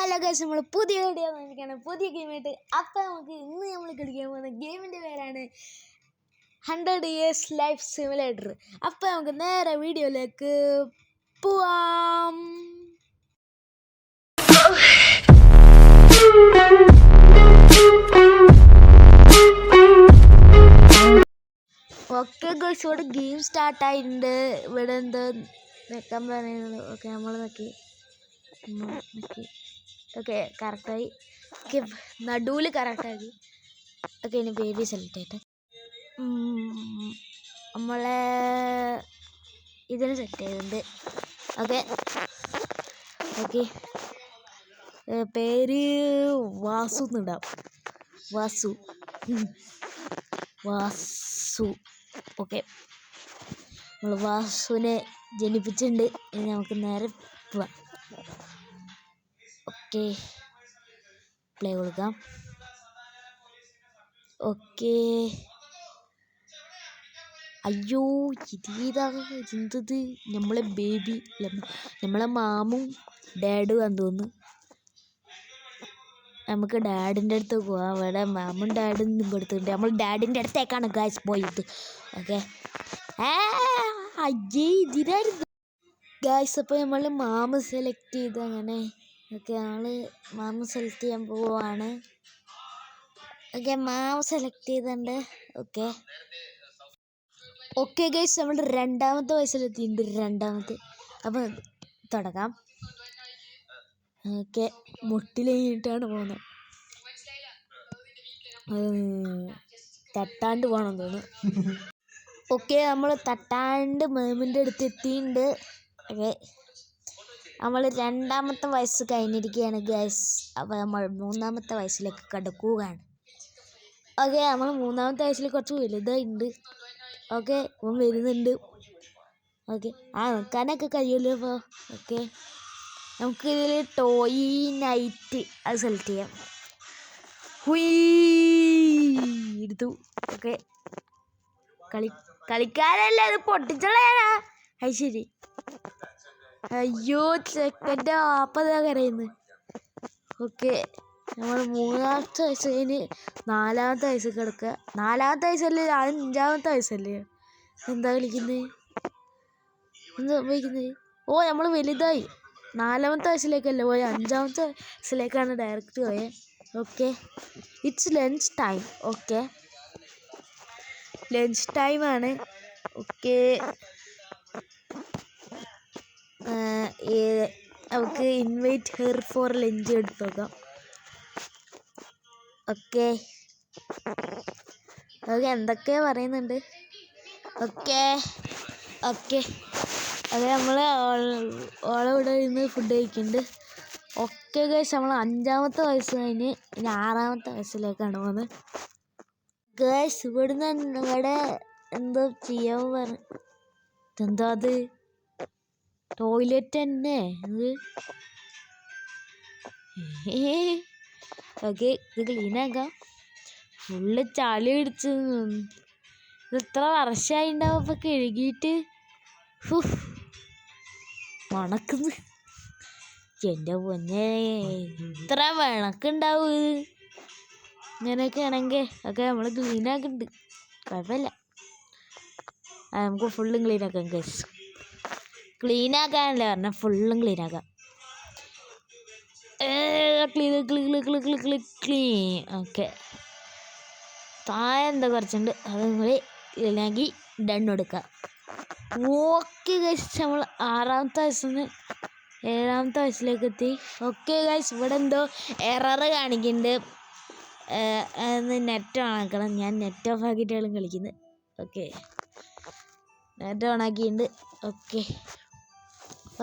Hello guys, നമ്മൾ പുതിയ video വന്നിരിക്കുകയാണ്, പുതിയ ഗെയിമായിട്ട്. അപ്പോൾ നമുക്ക് ഇന്ന് നമ്മൾ കളിക്കാൻ പോകുന്ന ഗെയിമിൻ്റെ പേരാണ് 100 Years Life Simulator. അപ്പോൾ നമുക്ക് നേരെ വീഡിയോയിലേക്ക് പോവാം. ഓക്കെ ഗൈസ്, ഇവിടെ ഗെയിം സ്റ്റാർട്ടായിട്ടുണ്ട്. ഇവിടെ എന്താ നിൽക്കാൻ പറയുന്നത്? ഓക്കെ, നമ്മൾ നോക്കി ഓക്കെ കറക്റ്റായി. ഓക്കെ, നടുവിൽ കറക്റ്റാക്കി. ഓക്കെ, ഇനി ബേബി സെലക്ട് ആയിട്ട് നമ്മളെ ഇതിന് സെറ്റ് ചെയ്തിട്ടുണ്ട്. ഓക്കെ ഓക്കെ, പേര് വാസു എന്നിടാം. വാസു വാസു ഓക്കെ, നമ്മൾ വാസുവിനെ ജനിപ്പിച്ചിട്ടുണ്ട്. ഇനി നമുക്ക് നേരെ പോവാം. ഓക്കെ, പ്ലേ കൊടുക്കാം. ഓക്കെ, അയ്യോ എന്തത്, നമ്മളെ ബേബി നമ്മളെ മാമും ഡാഡും ആണെന്ന് തോന്നുന്നു. നമുക്ക് ഡാഡിൻ്റെ അടുത്ത് പോവാം. അവിടെ മാമും ഡാഡും എടുത്തിട്ടുണ്ട്. നമ്മൾ ഡാഡിൻ്റെ അടുത്തേക്കാണ് ഗൈസ് പോയത്. ഓക്കെ, അയ്യേ ഇതിനായിരുന്നു ഗൈസ്. അപ്പോൾ നമ്മൾ മാമ സെലക്ട് ചെയ്ത് അങ്ങനെ. ഓക്കെ, നമ്മൾ മാമ സെലക്ട് ചെയ്യാൻ പോവാണ്. ഓക്കെ, മാമ സെലക്ട് ചെയ്തിട്ടുണ്ട്. ഓക്കെ ഓക്കെ ഗൈസ്, നമ്മൾ രണ്ടാമത്തെ വയസ്സിലെത്തിയിട്ടുണ്ട്. രണ്ടാമത്തെ. അപ്പോൾ തുടങ്ങാം. ഓക്കെ, മുട്ടിലേട്ടാണ് പോകുന്നത്. തട്ടാണ്ട് പോകണം തോന്നുന്നു. ഓക്കെ, നമ്മൾ തട്ടാണ്ട് മേമിൻ്റെ അടുത്ത് എത്തിയിട്ടുണ്ട്. ഓക്കെ, നമ്മൾ രണ്ടാമത്തെ വയസ്സ് കഴിഞ്ഞിരിക്കുകയാണ് ഗൈസ്. അപ്പോൾ നമ്മൾ മൂന്നാമത്തെ വയസ്സിലേക്ക് കടക്കുകയാണ്. ഓക്കെ, നമ്മൾ മൂന്നാമത്തെ വയസ്സിൽ കുറച്ച് വലുതായിട്ടുണ്ട്. ഓക്കെ, ഇപ്പം വരുന്നുണ്ട്. ഓക്കെ, നിൽക്കാനൊക്കെ കഴിയുമല്ലോ അപ്പോൾ. ഓക്കെ, നമുക്ക് ഇതിൽ ടോയ് നൈറ്റ് അത് സെലക്ട് ചെയ്യാം. എടുത്തു. ഓക്കെ, കളിക്കാരല്ല, ഇത് പൊട്ടിച്ചുള്ളയാ. അത് ശരി. അയ്യോ ചെക്കൻ്റെ ആപ്പതാ കരയുന്നു. ഓക്കെ, നമ്മൾ മൂന്നാമത്തെ വയസ്സ് കഴിഞ്ഞ് നാലാമത്തെ വയസ്സ് കിടക്കുക. നാലാമത്തെ വയസ്സല്ലേ, അഞ്ചാമത്തെ വയസ്സല്ലേ? എന്താ കളിക്കുന്നത്? എന്താ സംഭവിക്കുന്നത്? ഓ, നമ്മൾ വലുതായി. നാലാമത്തെ വയസ്സിലേക്കല്ലേ പോയത്, അഞ്ചാമത്തെ വയസ്സിലേക്കാണ് ഡയറക്റ്റ് പോയത്. Okay, it's lunch time. Okay, lunch ടൈമാണ്. ഓക്കെ, നമുക്ക് ഇൻവൈറ്റ് ഹെർ ഫോർ ലഞ്ച് എടുത്ത് നോക്കാം. ഓക്കെ ഓക്കെ, എന്തൊക്കെയോ പറയുന്നുണ്ട്. ഓക്കെ ഓക്കെ, അത് നമ്മൾ ഓളെ ഇവിടെ ഇരുന്ന് ഫുഡ് കഴിക്കുന്നുണ്ട്. ഓക്കെ ഗൈസ്, നമ്മൾ അഞ്ചാമത്തെ വയസ്സ് കഴിഞ്ഞ് ഇനി ആറാമത്തെ വയസ്സിലേക്കാണ് പോകുന്നത്. ഗൈസ്, ഇവിടുന്ന് ഇവിടെ എന്തോ ചെയ്യാൻ പറഞ്ഞു. എന്താ അത്? ടോയ്ലറ്റ് തന്നെ ഇത്. ഓക്കെ, ഇത് ക്ലീനാക്കാം. ഫുള്ള് ചളി പിടിച്ച്. ഇത് ഇത്ര വർഷമായി ഉണ്ടാവും ഇപ്പം കഴുകിയിട്ട്. മണക്കുന്നു. എൻ്റെ പൊന്നെ, ഇത്ര മണക്കുണ്ടാവും ഇത്. ഇങ്ങനെയൊക്കെ ആണെങ്കിൽ ഒക്കെ നമ്മൾ ക്ലീനാക്കുന്നുണ്ട്. കുഴപ്പമില്ല, നമുക്ക് ഫുള്ളും ക്ലീനാക്കാം ഗൈസ്. ക്ലീനാക്കാനല്ലേ പറഞ്ഞാൽ ഫുള്ളും ക്ലീനാക്കാം. ക്ലീൻ. ഓക്കെ, താഴെ എന്താ കുറച്ചുണ്ട്, അത് നിങ്ങൾ ക്ലീനാക്കി ഡൺ കൊടുക്കുക. ഓക്കെ ഗൈസ്, നമ്മൾ ആറാമത്തെ വയസ്സിൽ നിന്ന് ഏഴാമത്തെ വയസ്സിലേക്ക് എത്തി. ഓക്കെ ഗൈസ്, ഇവിടെ എന്തോ എറർ കാണിക്കുന്നുണ്ട്. നെറ്റ് ഓണാക്കണം. ഞാൻ നെറ്റ് ഓഫ് ആക്കിയിട്ടാണ് കളിക്കുന്നത്. ഓക്കെ, നെറ്റ് ഓണാക്കിയിട്ടുണ്ട്. ഓക്കെ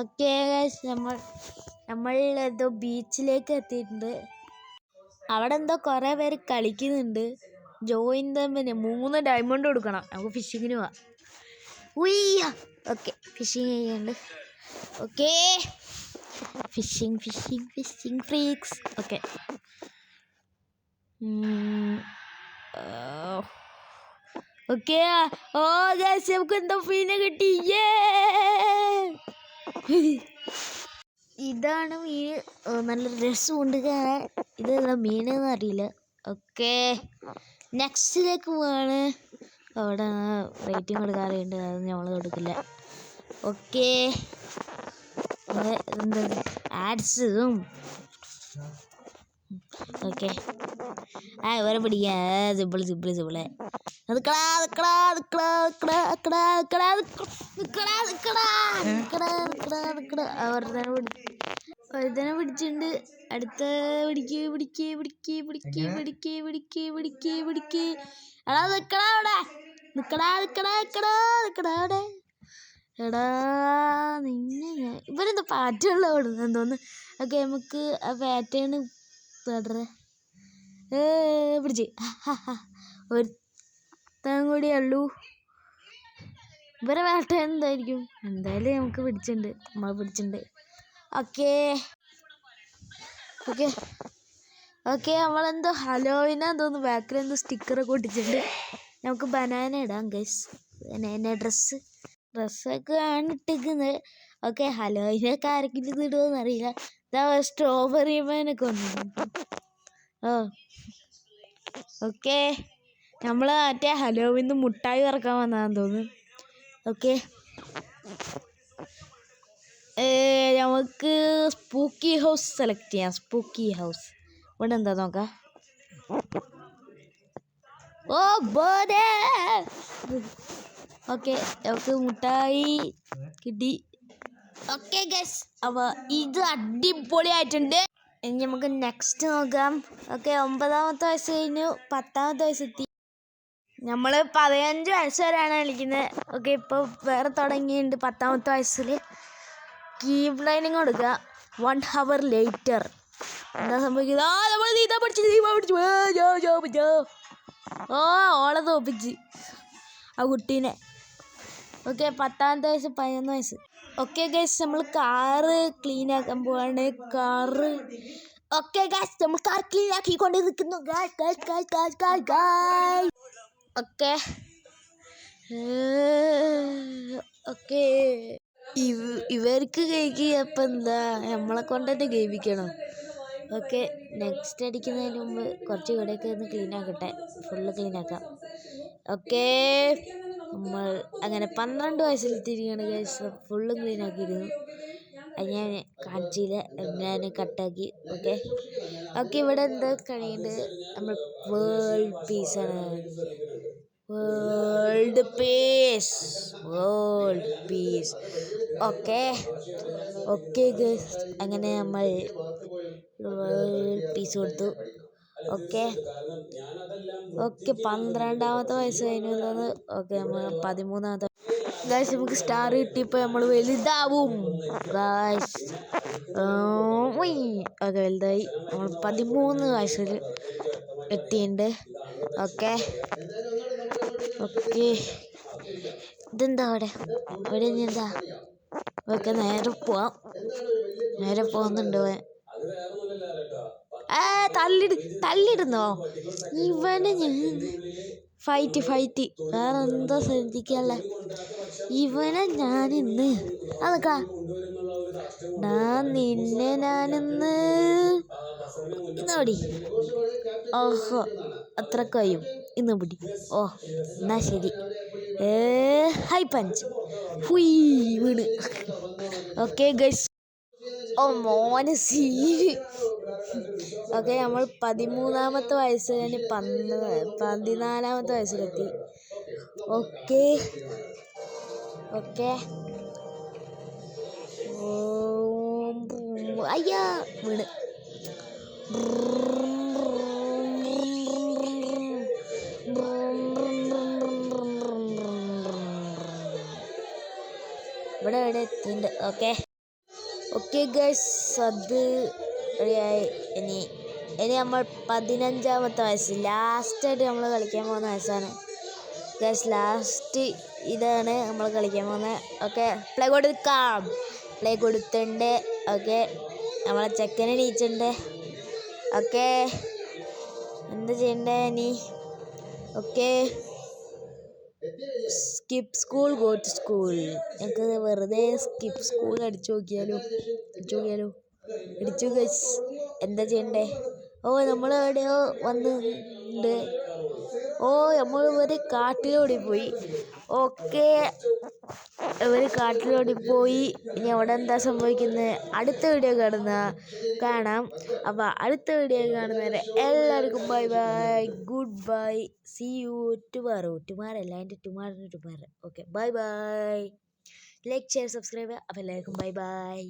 ഓക്കെ ഗൈസ്, നമ്മൾ എന്തോ ബീച്ചിലേക്ക് എത്തിയിട്ടുണ്ട്. അവിടെ എന്തോ കുറേ പേര് കളിക്കുന്നുണ്ട്. ജോയിൻ പിന്നെ 3 ഡയമണ്ട് കൊടുക്കണം. നമുക്ക് ഫിഷിങ്ങിന് പോവാം. ഓക്കെ, ഫിഷിങ് ചെയ്യുന്നുണ്ട്. Okay, fishing freaks. Okay okay, oh guys, നമുക്ക് എന്തോ ഫീനെ കിട്ടി. ഇതാണ് മീൻ. നല്ല രസമുണ്ട് കാണാൻ. ഇതെന്താ മീനെന്ന് അറിയില്ല. ഓക്കെ, നെക്സ്റ്റിലേക്ക് പോവാണ്. അവിടെ റേറ്റിംഗ് കൊടുക്കാറുണ്ട്, അത് നമ്മൾ കൊടുക്കില്ല. ഓക്കെ, എന്താ ആഡ്സും. ഓക്കെ, ഇവരെ പിടിക്കാ. സിബിള് സിബിള് സിബിളെ ഒരുത്തനെ പിടിച്ചിട്ടുണ്ട്. അടുത്ത പിടിക്ക് പിടിക്ക് പിടിക്ക് പിടിക്ക് പിടിക്ക് പിടിക്ക് പിടിക്ക് പിടിക്ക്. എടാ നിക്കടാ അവിടെ, നിക്കടാ നിക്കടാ നിക്കടാ നിക്കടാ അവിടെ. എടാ നിന്നെ ഇവരെന്താ പാറ്റുള്ള ഓടുന്നെന്ന് തോന്നുന്നു. ഓക്കെ, നമുക്ക് ആ പാറ്റേണ് തുടരെ പിടിച്ച്. ഒരുത്തൻ കൂടിയേ ഉള്ളൂ. ഇവരെ പാറ്റേൺ എന്തായിരിക്കും? എന്തായാലും നമുക്ക് പിടിച്ചിട്ടുണ്ട്, നമ്മൾ പിടിച്ചിട്ടുണ്ട്. ഓക്കെ ഓക്കെ ഓക്കെ, നമ്മളെന്തോ ഹലോവിനാന്ന് തോന്നുന്നു. ബാക്കിൽ എന്തോ സ്റ്റിക്കറൊക്കെ ഒട്ടിച്ചിട്ടുണ്ട്. നമുക്ക് ബനാന ഇടാം ഗൈസ്. ബനാന ഡ്രസ്സൊക്കെ ആണ് ഇട്ടിരിക്കുന്നത്. ഓക്കെ, ഹലോവിനൊക്കെ ആരെങ്കിലും ഇത് ഇടുമോയെന്ന് അറിയില്ല. ഇതാ സ്ട്രോബെറി മാനൊക്കെ വന്നു. ഓക്കെ, നമ്മൾ മറ്റേ ഹലോവിന്ന് മുട്ടായി ഇറക്കാൻ വന്നതാന്ന് തോന്നുന്നു. ഓക്കെ, നമുക്ക് സ്പൂക്കി ഹൗസ് സെലക്ട് ചെയ്യാം. സ്പൂക്കി ഹൗസ് ഇവിടെ എന്താ നോക്കാം. ഓ ബോധേ. ഓക്കെ, നമുക്ക് മുട്ടായി കിട്ടി. ഓക്കെ ഗൈസ്, അപ്പോൾ ഇത് അടിപൊളിയായിട്ടുണ്ട്. ഇനി നമുക്ക് നെക്സ്റ്റ് നോക്കാം. ഓക്കെ, 9ാമത്തെ വയസ്സ് കഴിഞ്ഞു, 10ാമത്തെ വയസ്സെത്തി. നമ്മൾ 15 വയസ്സ് വരെയാണ് കളിക്കുന്നത്. ഓക്കെ, ഇപ്പോൾ വേറെ തുടങ്ങിയിട്ടുണ്ട് 10ാമത്തെ വയസ്സിൽ. കീപ് ലൈനിങ് കൊടുക്കുക. 1 hour later എന്താ സംഭവിക്കുന്നത്? നമ്മൾ നീന്താ പഠിച്ചു. ഓളെ തോപ്പിച്ച് ആ കുട്ടീനെ. ഓക്കെ, 10ാമത്തെ വയസ്സ് 11 വയസ്സ്. ഓക്കെ ഗൈസ്, നമ്മൾ കാറ് ക്ലീൻ ആക്കാൻ പോവാണ്. ഓക്കെ ഗൈസ്, നമ്മൾ കാർ ക്ലീൻ ആക്കിക്കൊണ്ട് നിൽക്കുന്നു. ഓക്കെ ഓക്കെ, ഇവർക്ക് കഴിക്കുക. എന്താ നമ്മളെ കൊണ്ട് തന്നെ കഴിപ്പിക്കണം. ഓക്കെ, നെക്സ്റ്റ് അടിക്കുന്നതിന് മുമ്പ് കുറച്ച് ഇവിടെയൊക്കെ ഒന്ന് ക്ലീൻ ആക്കട്ടെ. ഫുള്ള് ക്ലീൻ ആക്കാം. ഓക്കെ, നമ്മൾ അങ്ങനെ 12 വയസ്സിലെത്തിയിരിക്കുകയാണ് ഗൈസ്. ഫുള്ള് ക്ലീൻ ആക്കിയിരുന്നു. അത് ഞാൻ കാണിച്ചില്ല, ഞാൻ കട്ടാക്കി. ഓക്കെ ഓക്കെ, ഇവിടെ എന്താ കഴിയുന്നത്? നമ്മൾ വേൾഡ് പീസാണ്. World piece. Okay okay guys, അങ്ങനെ നമ്മൾ വേൾഡ് പീസ് കൊടുത്തു. ഓക്കെ ഓക്കെ, 12ാമത്തെ വയസ്സ് കഴിഞ്ഞു എന്നത്. ഓക്കെ, നമ്മൾ 13ാമത്തെ ഗൈസ്, നമുക്ക് സ്റ്റാർ കിട്ടിയപ്പോൾ നമ്മൾ വലുതാവും ഗൈസ്. ഓക്കെ, വലുതായി. നമ്മൾ 13 വയസ്സിൽ എത്തിയിട്ടുണ്ട്. ഓക്കെ ഓക്കെ, ഇതെന്താ അവിടെ ഇനി എന്താ? ഓക്കെ, നേരെ പോകുന്നുണ്ട്. തള്ളിടുന്നോ ഇവനെ? ഞാൻ ഫൈറ്റ് വേറെ എന്തോ ശ്രദ്ധിക്കല്ല. ഇവനെ ഞാനിന്ന് അതൊക്കെ ഞാനിന്ന് ഇന്നോടി. ഓഹോ, അത്ര കഴിയും ഇന്ന് പിടി. ഓ എന്നാ ശരി. ഹൈ പഞ്ച് വീണ്. ഓക്കെ ഗൈസ്, ഓ മോനെ സീന്. ഓക്കെ, നമ്മൾ 13ാമത്തെ വയസ്സ് കഴിഞ്ഞ് 14ാമത്തെ വയസ്സിലെത്തി. ഓക്കെ ഓക്കെ, അയ്യാ വീണ്. ഇവിടെ എത്തിയിട്ടുണ്ട്. ഓക്കെ ഗൈസ്, അത് റെഡിയായി. ഇനി നമ്മൾ 15ാമത്തെ വയസ്സ്, ലാസ്റ്റായിട്ട് നമ്മൾ കളിക്കാൻ പോകുന്ന വയസ്സാണ് ഗൈസ്. ലാസ്റ്റ് ഇതാണ് നമ്മൾ കളിക്കാൻ പോകുന്നത്. ഓക്കെ, പ്ലേ കൊടുത്തിട്ടുണ്ട്. ഓക്കെ, നമ്മളെ ചെക്കനെ നീച്ചുണ്ട്. ഓക്കെ, എന്താ ചെയ്യണ്ടേ ഇനി? Okay, skip school go to school. ഞങ്ങൾക്ക് വെറുതെ സ്കിപ്പ് സ്കൂൾ അടിച്ചു നോക്കിയാലോ? അടിച്ചു ഗൈസ്. എന്താ ചെയ്യണ്ടേ? ഓ നമ്മൾ എവിടെയോ വന്നിട്ടുണ്ട്. ഓ നമ്മൾ ഒരു കാട്ടിലോടി പോയി. ഓക്കെ, ഇവർ കാട്ടിലോടി പോയി. ഇനി അവിടെ എന്താ സംഭവിക്കുന്നത് അടുത്ത വീഡിയോ കാണാം. അപ്പോൾ അടുത്ത വീഡിയോ കാണുന്നവരെ എല്ലാവർക്കും bye bye, good bye, see you tomorrow. അല്ല, എൻ്റെ tomorrow. Okay, bye bye. Like share subscribe. അപ്പോൾ എല്ലാവർക്കും ബൈ ബൈ.